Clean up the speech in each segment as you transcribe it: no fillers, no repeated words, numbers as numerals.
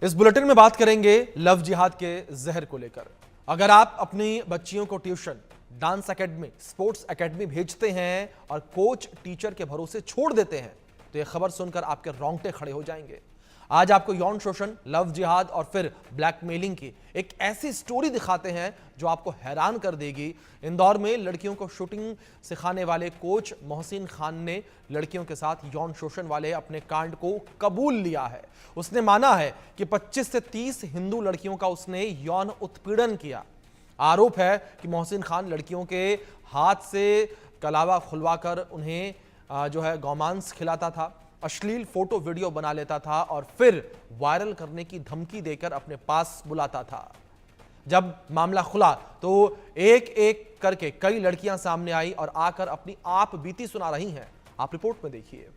इस बुलेटिन में बात करेंगे लव जिहाद के जहर को लेकर। अगर आप अपनी बच्चियों को tuition, dance academy, sports academy भेजते हैं और कोच टीचर के भरोसे छोड़ देते हैं तो यह खबर सुनकर आपके रोंगटे खड़े हो जाएंगे। आज आपको यौन शोषण, लव जिहाद और फिर ब्लैकमेलिंग की एक ऐसी स्टोरी दिखाते हैं जो आपको हैरान कर देगी। इंदौर में लड़कियों को शूटिंग सिखाने वाले कोच मोहसिन खान ने लड़कियों के साथ यौन शोषण वाले अपने कांड को कबूल लिया है। उसने माना है कि 25 से 30 हिंदू लड़कियों का उसने यौन उत्पीड़न किया। आरोप है कि मोहसिन खान लड़कियों के हाथ से कलावा खुलवाकर उन्हें जो है गोमांस खिलाता था, अश्लील फोटो वीडियो बना लेता था और फिर वायरल करने की धमकी देकर अपने पास बुलाता था। जब मामला खुला तो एक एक करके कई लड़कियां सामने आई और आकर अपनी आप बीती सुना रही हैं। आप रिपोर्ट में देखिए।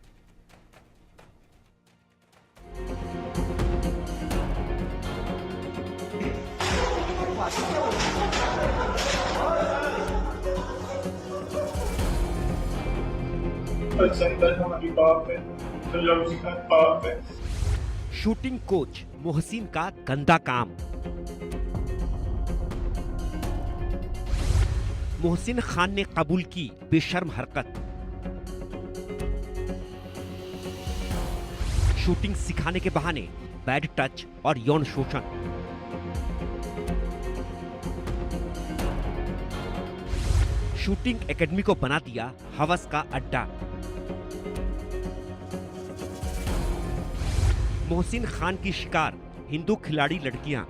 हमारी बाप है, लव जिहाद पाप है। शूटिंग कोच मोहसिन का गंदा काम। मोहसिन खान ने कबूल की बेशर्म हरकत। शूटिंग सिखाने के बहाने बैड टच और यौन शोषण। शूटिंग एकेडमी को बना दिया हवस का अड्डा। मोहसिन खान की शिकार हिंदू खिलाड़ी लड़कियां।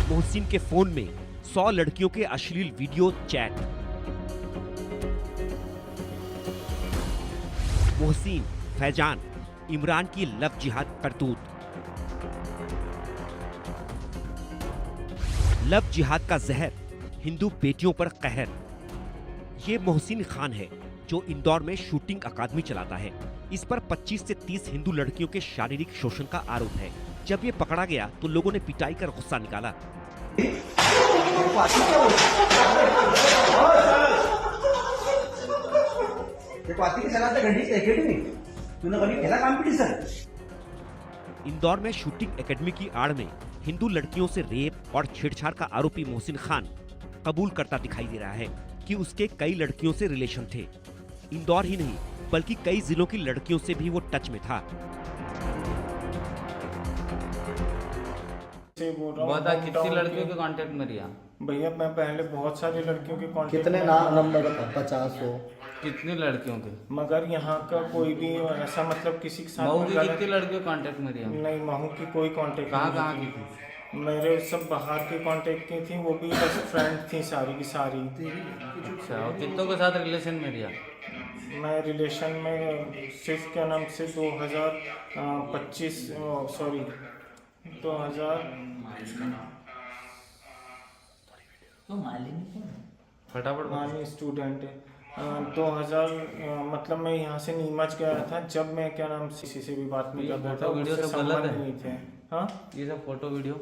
मोहसिन के फोन में 100 लड़कियों के अश्लील वीडियो चैट। मोहसिन, फैजान, इमरान की लव जिहाद करतूत। लव जिहाद का जहर, हिंदू बेटियों पर कहर। ये मोहसिन खान है जो इंदौर में शूटिंग अकादमी चलाता है। इस पर 25 से 30 हिंदू लड़कियों के शारीरिक शोषण का आरोप है। जब ये पकड़ा गया तो लोगों ने पिटाई कर गुस्सा निकाला। इंदौर में शूटिंग एकेडमी की आड़ में हिंदू लड़कियों से रेप और छेड़छाड़ का आरोपी मोहसिन खान कबूल करता दिखाई दे रहा है कि उसके कई लड़कियों से रिलेशन थे। इंदौर ही नहीं बल्कि कई जिलों की लड़कियों से भी वो टच में था। बता कितनी लड़कियों के कांटेक्ट में रिया? भैया मैं पहले बहुत सारी लड़कियों के कांटेक्ट कितने नंबर बता? 50 हो। कितनी लड़कियों के? मगर यहाँ का कोई भी ऐसा मतलब किसी के साथ महू की कितनी लड़कियों के कांटेक्ट में रिया? नहीं, महू की कोई कांटेक्ट कहाँ की थी? मेरे सब बाहर के कांटेक्ट की थी, वो भी बस फ्रेंड थी सारी की सारी। अच्छा, और कितनों के साथ रिलेशन में रिया? मैं रिलेशन में सिर्फ क्या नाम से 2025 सॉरी 2000 फटाफट मानी स्टूडेंट है। 2000 मतलब मैं यहाँ से नीमच गया था जब मैं क्या नाम से किसी से भी बात नहीं करता था। वीडियो उससे सब गलत संबंध है। नहीं थे। हाँ, ये सब फोटो वीडियो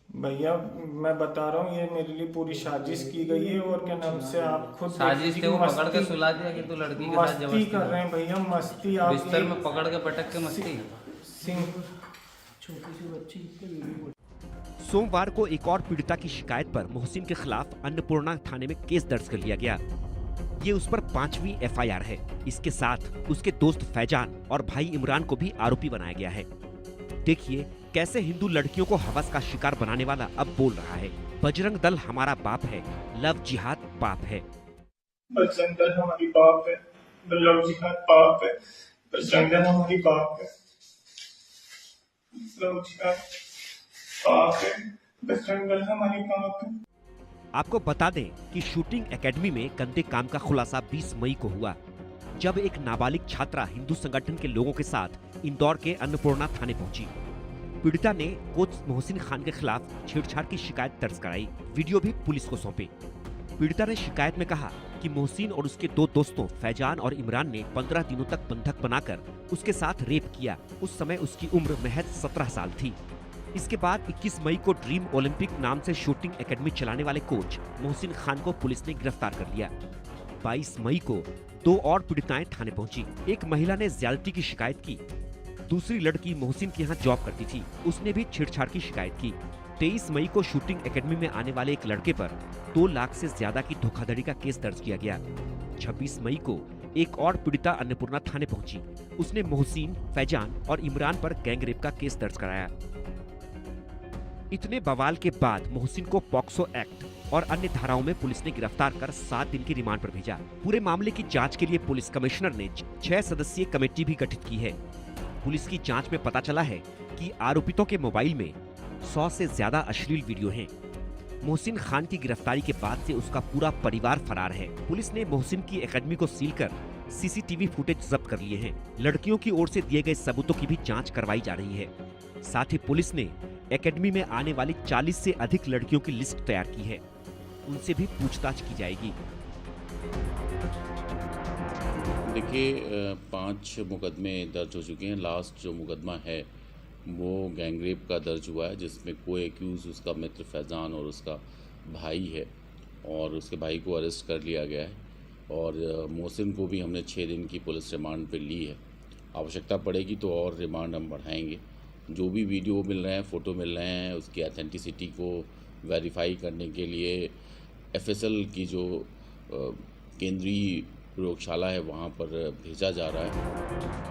भैया मैं बता रहा हूँ ये मेरे लिए पूरी साजिश की गई है। और क्या नाम से आप खुद साजिश थे, वो पकड़ के सुला दिया कि तू लड़की के साथ मस्ती जबरदस्ती कर रहे हैं भैया, मस्ती। आप बिस्तर में पकड़ के पटक के मस्ती। सोमवार को एक और पीड़िता की शिकायत पर मोहसिन के खिलाफ अन्नपूर्णा थाने में केस दर्ज कर लिया गया। ये उस पर 5वीं FIR है। इसके साथ उसके दोस्त फैजान और भाई इमरान को भी आरोपी बनाया गया है। देखिए कैसे हिंदू लड़कियों को हवस का शिकार बनाने वाला अब बोल रहा है, बजरंग दल हमारा बाप है, लव जिहाद पाप है। बजरंग दल हमारी बाप है, लव जिहाद पाप है। बजरंग दल हमारी बाप है, लव जिहाद पाप है। बजरंग दल हमारी बाप है। आपको बता दें कि शूटिंग एकेडमी में गंदे काम का खुलासा 20 मई को हुआ, जब एक नाबालिग छात्रा हिंदू संगठन के लोगों के साथ इंदौर के अन्नपूर्णा थाने पहुंची। पीड़िता ने कोच मोहसिन खान के खिलाफ छेड़छाड़ की शिकायत दर्ज कराई। वीडियो भी पुलिस को सौंपे। पीड़िता ने शिकायत में कहा कि मोहसिन और उसके 2 दोस्तों फैजान और इमरान ने 15 दिनों तक बंधक बनाकर उसके साथ रेप किया। उस समय उसकी उम्र महज 17 साल थी। इसके बाद 21 मई को ड्रीम ओलंपिक नाम से शूटिंग एकेडमी चलाने वाले कोच मोहसिन खान को पुलिस ने गिरफ्तार कर लिया। 22 मई को 2 और पीड़िताएं थाने पहुंची। एक महिला ने ज्यादती की शिकायत की। दूसरी लड़की मोहसिन के यहाँ जॉब करती थी, उसने भी छेड़छाड़ की शिकायत की। 23 मई को शूटिंग एकेडमी में आने वाले एक लड़के पर 2 लाख से ज्यादा की धोखाधड़ी का केस दर्ज किया गया। 26 मई को एक और पीड़िता अन्नपूर्णा थाने पहुंची। उसने मोहसिन, फैजान और इमरान पर गैंगरेप का केस दर्ज कराया। इतने बवाल के बाद मोहसिन को पॉक्सो एक्ट और अन्य धाराओं में पुलिस ने गिरफ्तार कर 7 दिन की रिमांड पर भेजा। पूरे मामले की जांच के लिए पुलिस कमिश्नर ने 6 सदस्यीय कमेटी भी गठित की है। पुलिस की जांच में पता चला है कि आरोपितों के मोबाइल में 100 से ज्यादा अश्लील वीडियो हैं। मोहसिन खान की गिरफ्तारी के बाद से उसका पूरा परिवार फरार है। पुलिस ने मोहसिन की एकेडमी को सील कर सीसीटीवी फुटेज जब्त कर लिए हैं। लड़कियों की ओर से दिए गए सबूतों की भी जांच करवाई जा रही है। साथ ही पुलिस ने एकेडमी में आने वाली 40 से अधिक लड़कियों की लिस्ट तैयार की है। उनसे भी पूछताछ की जाएगी। देखिए 5 मुकदमे दर्ज हो चुके हैं। लास्ट जो मुकदमा है वो गैंगरेप का दर्ज हुआ है, जिसमें कोई एक्यूज़ उसका मित्र फैज़ान और उसका भाई है, और उसके भाई को अरेस्ट कर लिया गया है। और मोहसिन को भी हमने 6 दिन की पुलिस रिमांड पे ली है। आवश्यकता पड़ेगी तो और रिमांड हम बढ़ाएंगे। जो भी वीडियो मिल रहे हैं, फ़ोटो मिल रहे हैं, उसकी ऑथेंटिसिटी को वेरीफाई करने के लिए एफएसएल की जो केंद्रीय प्रयोगशाला है वहाँ पर भेजा जा रहा है।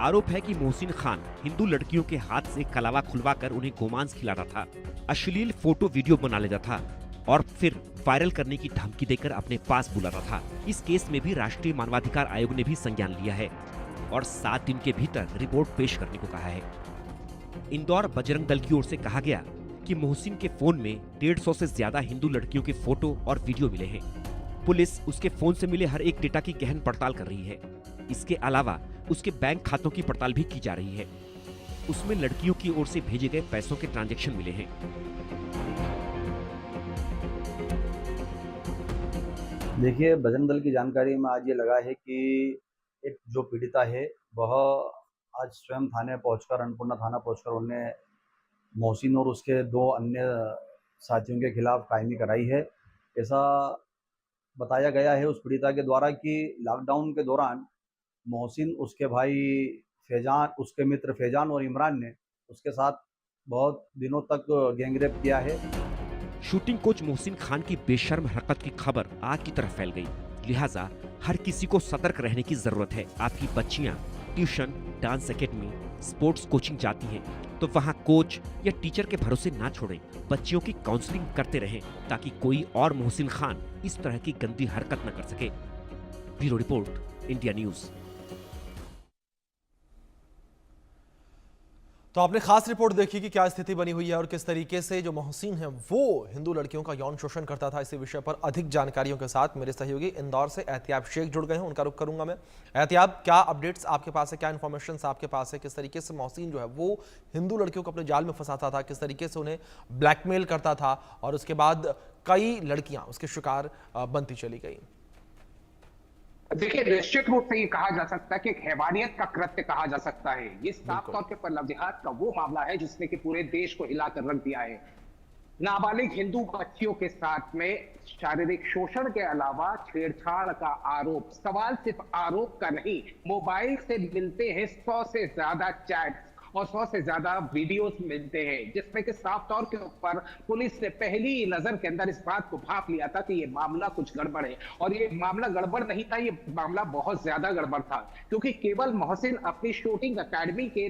आरोप है कि मोहसिन खान हिंदू लड़कियों के हाथ से कलावा खुलवाकर उन्हें गोमांस खिलाता था, अश्लील फोटो वीडियो बना लेता था और फिर वायरल करने की धमकी देकर अपने पास बुलाता था। इस केस में भी राष्ट्रीय मानवाधिकार आयोग ने भी संज्ञान लिया है और 7 दिन के भीतर रिपोर्ट पेश करने को कहा है। इंदौर बजरंग दल की ओर से कहा गया कि मोहसिन के फोन में 150 से ज्यादा हिंदू लड़कियों के फोटो और वीडियो मिले हैं। पुलिस उसके फोन से मिले हर एक डेटा की गहन पड़ताल कर रही है। इसके अलावा उसके बैंक खातों की पड़ताल भी की जा रही है। उसमें लड़कियों की ओर से भेजे गए पैसों के ट्रांजैक्शन मिले हैं। देखिए, बजरंग दल की जानकारी में आज ये लगा है कि एक जो पीड़िता है वह आज स्वयं थाने पहुंचकर, अन्नपूर्णा थाना पहुंचकर उन्हें मोहसिन और उसके 2 अन्य साथियों के खिलाफ कायमी कराई है। ऐसा बताया गया है उस पीड़िता के द्वारा कि लॉकडाउन के दौरान मोहसिन, उसके भाई फैजान, उसके मित्र फैजान और इमरान ने उसके साथ बहुत दिनों तक गैंगरेप किया है। शूटिंग कोच मोहसिन खान की बेशर्म हरकत की खबर आग की तरह फैल गई। लिहाजा हर किसी को सतर्क रहने की जरूरत है। आपकी बच्चियां tuition, dance academy, sports coaching जाती हैं तो वहां कोच या टीचर के भरोसे ना छोड़ें। बच्चियों की काउंसलिंग करते रहें ताकि कोई और मोहसिन खान इस तरह की गंदी हरकत न कर सके। Bureau report, India news. तो आपने खास रिपोर्ट देखी कि क्या स्थिति बनी हुई है और किस तरीके से जो मोहसिन है वो हिंदू लड़कियों का यौन शोषण करता था। इसी विषय पर अधिक जानकारियों के साथ मेरे सहयोगी इंदौर से एहतियाब शेख जुड़ गए हैं, उनका रुख करूंगा मैं। एहतियाब, क्या अपडेट्स आपके पास है, क्या इन्फॉर्मेशन आपके पास है, किस तरीके से मोहसिन जो है वो हिंदू लड़कियों को अपने जाल में फंसाता था, किस तरीके से उन्हें ब्लैकमेल करता था और उसके बाद कई लड़कियां उसके शिकार बनती चली गई? देखिए, निश्चित रूप से ये कहा जा सकता है कि एक हैवानियत का कृत्य कहा जा सकता है। ये साफ तौर पे लव जिहाद का वो मामला है जिसने कि पूरे देश को हिलाकर रख दिया है। नाबालिग हिंदू बच्चियों के साथ में शारीरिक शोषण के अलावा छेड़छाड़ का आरोप, सवाल सिर्फ आरोप का नहीं, मोबाइल से मिलते हैं 100 से ज्यादा चैट्स और 100 से ज्यादा वीडियोस मिलते हैं, जिसमें कि साफ तौर के ऊपर पुलिस ने पहली नजर के अंदर इस बात को भांप लिया था कि ये मामला कुछ गड़बड़ है। और ये मामला गड़बड़ नहीं था, ये मामला बहुत ज्यादा गड़बड़ था, क्योंकि केवल मोहसिन अपनी शूटिंग एकेडमी के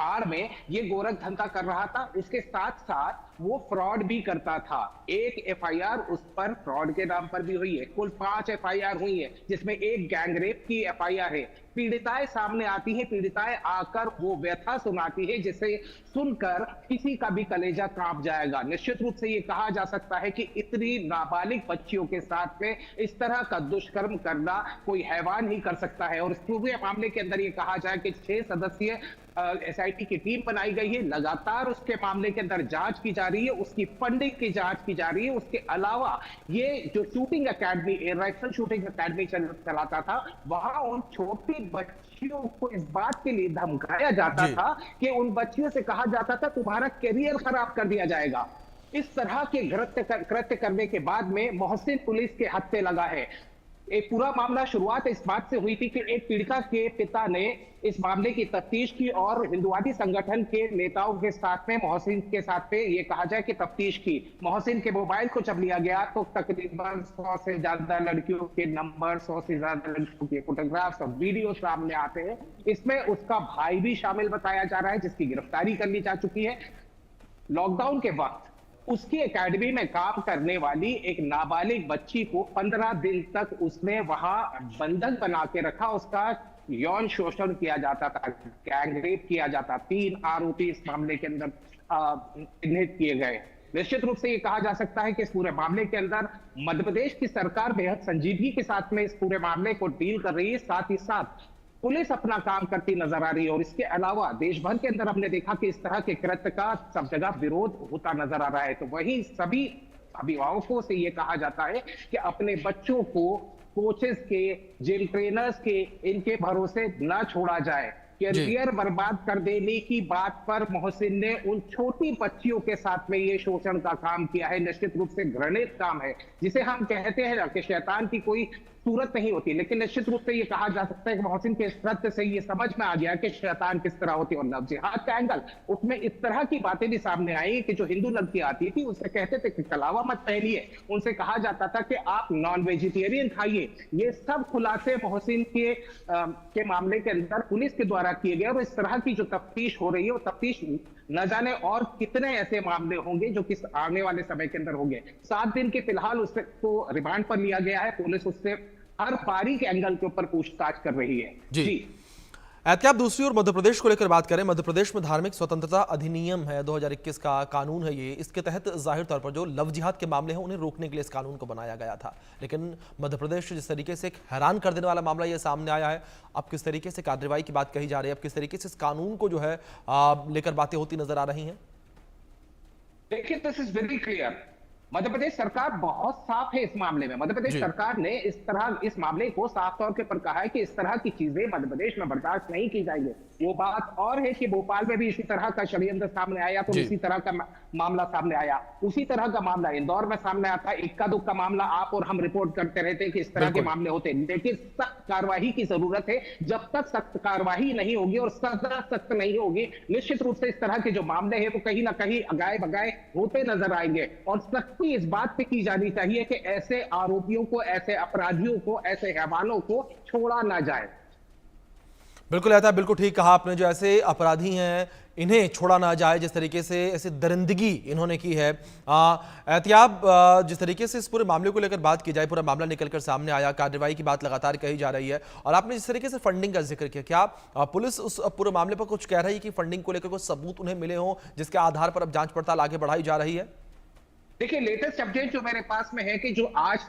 आड़ में ये गोरख धंधा कर रहा था, उसके साथ साथ वो फ्रॉड भी करता था। एक एफआईआर उस पर फ्रॉड के नाम पर भी हुई है। कुल 5 एफआईआर हुई है, जिसमें एक गैंगरेप की एफआईआर है। पीड़िताएं सामने आती है, पीड़िताएं आकर वो व्यथा सुनाती है जिसे सुनकर किसी का भी कलेजा कांप जाएगा। निश्चित रूप से ये कहा जा सकता है कि इतनी नाबालिग बच्चियों के साथ में इस तरह का दुष्कर्म करना कोई हैवान ही कर सकता है। और इस पूरे मामले के अंदर ये कहा जाए कि 6 सदस्यीय एसआईटी की टीम बनाई गई है। लगातार उसके मामले के अंदर जांच की जा रही है, उसकी फंडिंग की जांच की जा रही है। उसके अलावा ये जो shooting academy, air rifle shooting academy चलाता था, वहां उन छोटी बच्चियों को इस बात के लिए धमकाया जाता था कि उन बच्चियों से कहा जाता था तुम्हारा करियर खराब कर दिया जाएगा। इस तरह के कृत्य करने के बाद में मोहसिन पुलिस के हाथ पे लगा है। एक पूरा मामला शुरुआत इस बात से हुई थी कि एक पीड़िता के पिता ने इस मामले की तफ्तीश की और हिंदुवादी संगठन के नेताओं के साथ में मोहसिन के साथ में ये कहा जाए कि तफ्तीश की। मोहसिन के मोबाइल को जब लिया गया तो तकरीबन 100 से ज्यादा लड़कियों के नंबर, 100 से ज्यादा लड़कियों के फोटोग्राफ्स और वीडियो सामने आते हैं। इसमें उसका भाई भी शामिल बताया जा रहा है, जिसकी गिरफ्तारी कर ली जा चुकी है। लॉकडाउन के वक्त उसकी एकेडमी में काम करने वाली एक नाबालिग बच्ची को 15 दिन तक उसने वहां बंधक बना के रखा, उसका यौन शोषण किया जाता था, गैंग रेप किया जाता। 3 आरोपी इस मामले के अंदर चिन्हित किए गए। निश्चित रूप से ये कहा जा सकता है कि इस पूरे मामले के अंदर मध्य प्रदेश की सरकार बेहद संजीदगी के साथ में इस पूरे मामले को डील कर रही है। साथ ही साथ पुलिस अपना काम करती नजर आ रही है और इसके अलावा देश भर के अंदर हमने देखा कि इस तरह के कृत्य का सब जगह विरोध होता नजर आ रहा है। तो वही सभी अभिभावकों से ये कहा जाता है कि अपने बच्चों को कोचेस के, जिम ट्रेनर्स के, इनके भरोसे न छोड़ा जाए। करियर बर्बाद कर देने की बात पर मोहसिन ने उन छोटी बच्चियों के साथ में ये शोषण का काम किया है। निश्चित रूप से घृणित काम है, जिसे हम कहते हैं ना कि शैतान की कोई सूरत नहीं होती, लेकिन निश्चित रूप से ये कहा जा सकता है कि मोहसिन के इस कृत्य से ये समझ में आ गया कि शैतान किस तरह होती है। और लव जिहाद का एंगल, उसमें इस तरह की बातें भी सामने आई कि जो हिंदू लड़की आती थी उससे कहते थे कि कलावा मत पहनिए, उनसे कहा जाता था कि आप नॉन वेजिटेरियन खाइए। ये सब खुलासे मोहसिन के मामले के अंदर पुलिस के द्वारा किए गए और इस तरह की जो तफ्तीश हो रही है वो तफ्तीश न जाने और कितने ऐसे मामले होंगे जो किस आने वाले समय के अंदर होंगे। 7 दिन के फिलहाल उसको रिमांड पर लिया गया है। पुलिस उससे हर पारी के एंगल के ऊपर पूछताछ कर रही है। जी एहतियात। दूसरी ओर मध्य प्रदेश को लेकर बात करें, मध्य प्रदेश में धार्मिक स्वतंत्रता अधिनियम है, 2021 का कानून है ये। इसके तहत जाहिर तौर पर जो लव जिहाद के मामले हैं उन्हें रोकने के लिए इस कानून को बनाया गया था। लेकिन मध्य प्रदेश जिस तरीके से एक हैरान कर देने वाला मामला ये सामने आया है, अब किस तरीके से कार्रवाई की बात कही जा रही है, अब किस तरीके से इस कानून को जो है लेकर बातें होती नजर आ रही हैं। देखिए, this is very clear. Madhya Pradesh सरकार बहुत साफ है इस मामले में। मध्य प्रदेश सरकार ने इस मामले को साफ तौर के पर कहा है कि इस तरह की चीजें मध्य प्रदेश में बर्दाश्त नहीं की जाएगी। वो बात और है कि भोपाल में भी इसी तरह का षड्यंत्र सामने आया तो इसी तरह का मामला सामने आया। उसी तरह का मामला इंदौर में सामने आता, इक्का दुक्का मामला आप और हम रिपोर्ट करते रहते हैं कि इस तरह के मामले होते हैं। लेकिन सख्त कार्रवाई की जरूरत है। जब तक सख्त कार्रवाई नहीं होगी और सजा सख्त नहीं होगी, निश्चित रूप से इस तरह के जो मामले हैं वो कहीं ना कहीं अगाए बगाए होते नजर आएंगे। और सख्ती इस बात पे की जानी चाहिए कि ऐसे आरोपियों को, ऐसे अपराधियों को, ऐसे हैवानों को छोड़ा ना जाए। बिल्कुल ऐसा, बिल्कुल ठीक कहा आपने। जो ऐसे अपराधी हैं इन्हें छोड़ा ना जाए, जिस तरीके से ऐसी दरिंदगी इन्होंने की है। एहतियाब, जिस तरीके से इस पूरे मामले को लेकर बात की जाए, पूरा मामला निकलकर सामने आया, कार्रवाई की बात लगातार कही जा रही है और आपने जिस तरीके से फंडिंग का जिक्र किया, क्या पुलिस उस पूरे मामले पर कुछ कह रही है कि फंडिंग को लेकर कुछ सबूत उन्हें मिले हों जिसके आधार पर अब जांच पड़ताल आगे बढ़ाई जा रही है? देखिए, लेटेस्ट अपडेट जो मेरे पास में है कि जो आज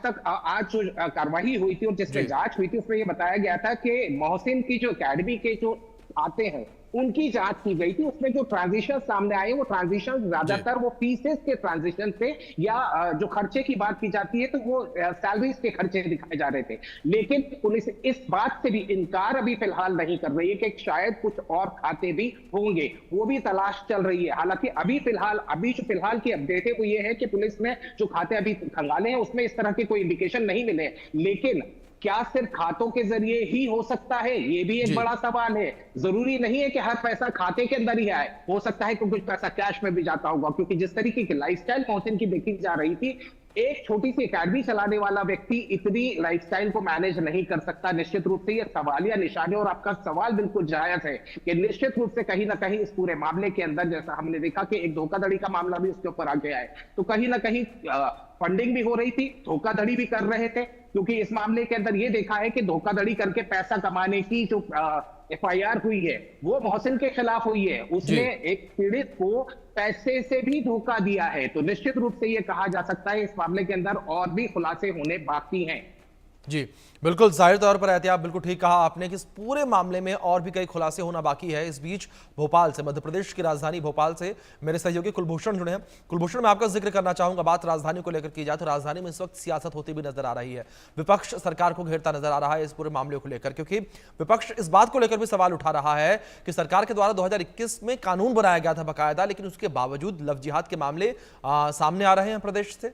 जो कार्रवाई हुई थी और जिसमें जांच हुई थी उसमें ये बताया गया था कि मोहसिन की जो एकेडमी के जो आते हैं उनकी जांच की गई थी। उसमें जो ट्रांजिशन सामने आए वो ट्रांजिशन ज्यादातर वो फीसेस के ट्रांजिशन थे या जो खर्चे की बात की जाती है तो वो सैलरीज के खर्चे दिखाए जा रहे थे। लेकिन पुलिस इस बात से भी इनकार अभी फिलहाल नहीं कर रही है कि शायद कुछ और खाते भी होंगे, वो भी तलाश चल रही है। हालांकि अभी जो फिलहाल की अपडेट है वो ये है कि पुलिस ने जो खाते अभी खंगाले हैं उसमें इस तरह के कोई इंडिकेशन नहीं मिले। लेकिन क्या सिर्फ खातों के जरिए ही हो सकता है, ये भी एक बड़ा सवाल है। जरूरी नहीं है कि हर पैसा खाते के अंदर ही आए, हो सकता है कि कुछ पैसा कैश में भी जाता होगा। क्योंकि जिस तरीके की लाइफस्टाइल मोहसिन की देखी जा रही थी, एक छोटी सी एकेडमी चलाने वाला व्यक्ति इतनी लाइफस्टाइल को मैनेज नहीं कर सकता। निश्चित रूप से ये सवालिया निशाने और आपका सवाल बिल्कुल जायज है कि निश्चित रूप से कहीं ना कहीं इस पूरे मामले के अंदर, जैसा हमने देखा कि एक धोखाधड़ी का मामला भी उसके ऊपर आ गया है, तो कहीं ना कहीं फंडिंग भी हो रही थी, धोखाधड़ी भी कर रहे थे। क्योंकि इस मामले के अंदर ये देखा है कि धोखाधड़ी करके पैसा कमाने की जो FIR हुई है वो मोहसिन के खिलाफ हुई है। उसने एक पीड़ित को पैसे से भी धोखा दिया है। तो निश्चित रूप से ये कहा जा सकता है इस मामले के अंदर और भी खुलासे होने बाकी हैं। जी बिल्कुल, जाहिर तौर पर एहतियाब, बिल्कुल ठीक कहा आपने कि इस पूरे मामले में और भी कई खुलासे होना बाकी है। इस बीच भोपाल से, मध्य प्रदेश की राजधानी भोपाल से मेरे सहयोगी कुलभूषण जुड़े हैं। कुलभूषण, मैं आपका जिक्र करना चाहूंगा, बात राजधानी को लेकर की जाए तो राजधानी में इस वक्त सियासत होती भी नजर आ रही है। विपक्ष सरकार को घेरता नजर आ रहा है इस पूरे मामले को लेकर, क्योंकि विपक्ष इस बात को लेकर भी सवाल उठा रहा है कि सरकार के द्वारा 2021 में कानून बनाया गया था बाकायदा, लेकिन उसके बावजूद लव जिहाद के मामले सामने आ रहे हैं प्रदेश से।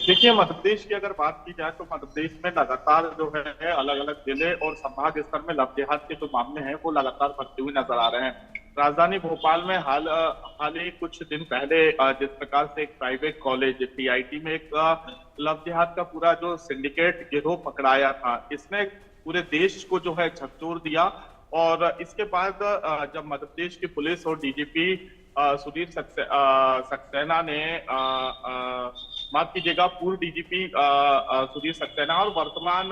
देखिए, मध्य प्रदेश की अगर बात की जाए तो मध्य प्रदेश में लगातार जो है अलग अलग जिले और संभाग स्तर में लव जिहाद के जो मामले हैं वो लगातार बढ़ते हुए नजर आ रहे हैं। राजधानी भोपाल में हाल ही कुछ दिन पहले जिस प्रकार से एक प्राइवेट कॉलेज टीआईटी में एक लव जिहाद का पूरा जो सिंडिकेट गिरोह पकड़ाया था, इसने पूरे देश को जो है झकझोर दिया। और इसके बाद जब मध्य प्रदेश की पुलिस और डीजीपी सुधीर सक्सेना ने माफ कीजिएगा पूर्व डीजीपी सुधीर सक्सेना और वर्तमान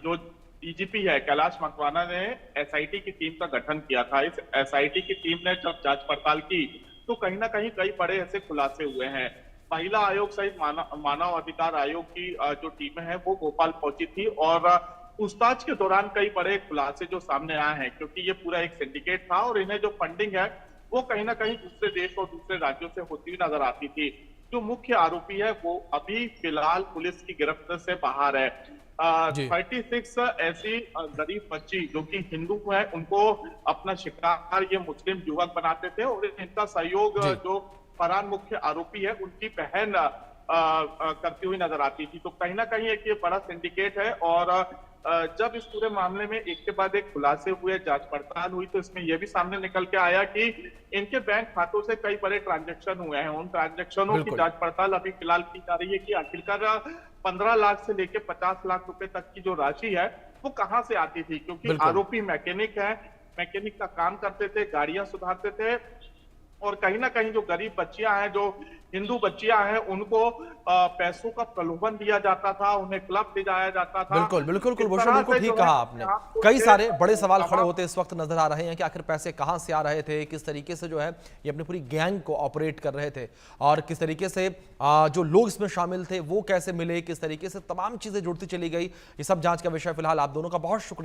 जो डीजीपी है कैलाश मकवाना ने एसआईटी की टीम का गठन किया था। इस एसआईटी की टीम ने जब जांच पड़ताल की तो कहीं ना कहीं कई बड़े ऐसे खुलासे हुए हैं। महिला आयोग सहित मानव अधिकार आयोग की जो टीमें हैं वो भोपाल पहुंची थी और पूछताछ के दौरान कई बड़े खुलासे जो सामने आए हैं, क्योंकि ये पूरा एक सिंडिकेट था और इन्हें जो फंडिंग है वो कहीं ना कहीं दूसरे देश और दूसरे राज्यों से होती हुई नजर आती थी। जो मुख्य आरोपी है वो अभी फिलहाल पुलिस की गिरफ्त से बाहर है। 36 ऐसी गरीब बच्ची जो कि हिंदू है उनको अपना शिकार ये मुस्लिम युवक बनाते थे और इनका सहयोग जो फरहान मुख्य आरोपी है उनकी बहन करती हुई नजर आती थी। तो कहीं ना कहीं एक ये बड़ा सिंडिकेट है और जब इस पूरे मामले में एक के बाद एक खुलासे हुए, जांच पड़ताल हुई तो इसमें यह भी सामने निकल के आया कि इनके बैंक खातों से कई बड़े ट्रांजैक्शन हुए हैं। उन ट्रांजैक्शनों की जांच पड़ताल अभी फिलहाल की जा रही है कि आखिरकार 15 लाख से लेकर 50 लाख रुपए तक की जो राशि है वो कहां से आती थी, क्योंकि आरोपी मैकेनिक है, मैकेनिक का काम करते थे, गाड़ियां सुधारते थे और कहीं ना कहीं जो गरीब बच्चियां हैं, जो हिंदू बच्चियां हैं, उनको पैसों का प्रलोभन दिया जाता था, उन्हें क्लब ले जाया जाता था। बिल्कुल बिल्कुल कुलभूषण, बिल्कुल ठीक कहा आपने। कई सारे बड़े सवाल खड़े होते इस वक्त नजर आ रहे हैं कि आखिर पैसे कहां से आ रहे थे, किस तरीके से जो है ये अपनी पूरी गैंग को ऑपरेट कर रहे थे और किस तरीके से जो लोग इसमें शामिल थे वो कैसे मिले, किस तरीके से तमाम चीजें जुड़ती चली गई। ये सब जांच का विषय। फिलहाल आप दोनों का बहुत शुक्रिया।